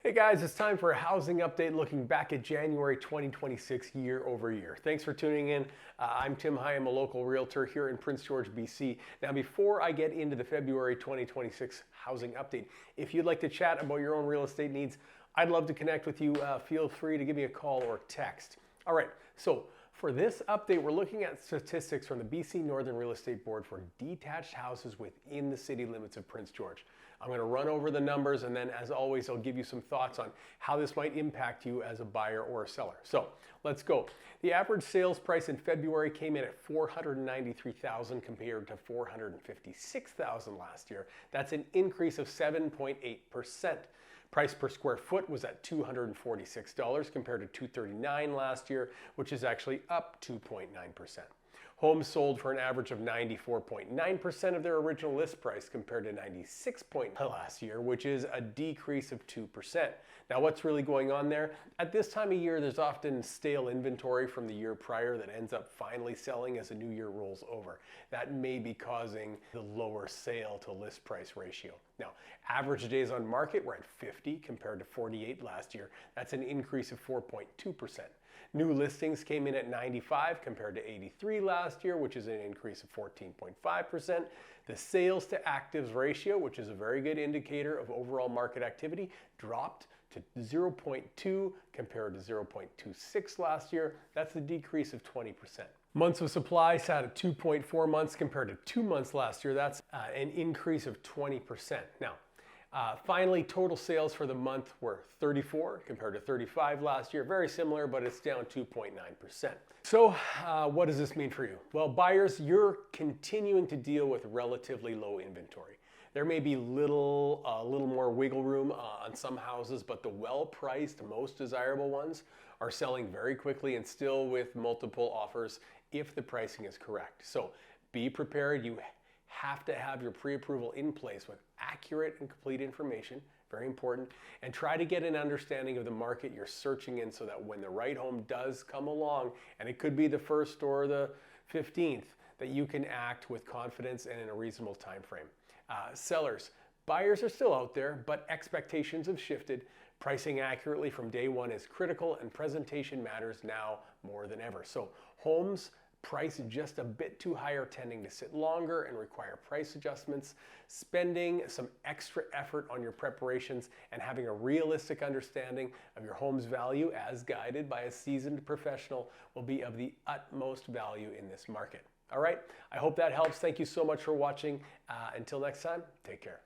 Hey guys, it's time for a housing update looking back at January 2026 year over year. Thanks for tuning in. I'm Tim Higham, a local realtor here in Prince George, BC. Now, before I get into the February 2026 housing update, if you'd like to chat about your own real estate needs, I'd love to connect with you. Feel free to give me a call or text. All right, so for this update, we're looking at statistics from the BC Northern Real Estate Board for detached houses within the city limits of Prince George. I'm going to run over the numbers, and then as always, I'll give you some thoughts on how this might impact you as a buyer or a seller. So let's go. The average sales price in February came in at $493,000 compared to $456,000 last year. That's an increase of 7.8%. Price per square foot was at $246 compared to $239 last year, which is actually up 2.9%. Homes sold for an average of 94.9% of their original list price compared to 96% last year, which is a decrease of 2%. Now, what's really going on there? At this time of year, there's often stale inventory from the year prior that ends up finally selling as the new year rolls over. That may be causing the lower sale to list price ratio. Now, average days on market were at 50 compared to 48 last year. That's an increase of 4.2%. New listings came in at 95 compared to 83 last year, which is an increase of 14.5%. The sales to actives ratio, which is a very good indicator of overall market activity, dropped to 0.2 compared to 0.26 last year. That's a decrease of 20%. Months of supply sat at 2.4 months compared to 2 months last year. That's an increase of 20%. Now, finally, total sales for the month were 34 compared to 35 last year. Very similar, but it's down 2.9%. So what does this mean for you? Well, buyers, you're continuing to deal with relatively low inventory. There may be a little more wiggle room on some houses, but the well-priced, most desirable ones are selling very quickly and still with multiple offers if the pricing is correct. So be prepared. You have to have your pre-approval in place with accurate and complete information, very important, and try to get an understanding of the market you're searching in so that when the right home does come along, and it could be the 1st or the 15th, that you can act with confidence and in a reasonable time frame. Sellers, buyers are still out there, but expectations have shifted. Pricing accurately from day one is critical, and presentation matters now more than ever. So homes priced just a bit too high are tending to sit longer and require price adjustments. Spending some extra effort on your preparations and having a realistic understanding of your home's value as guided by a seasoned professional will be of the utmost value in this market. All right, I hope that helps. Thank you so much for watching. Until next time, take care.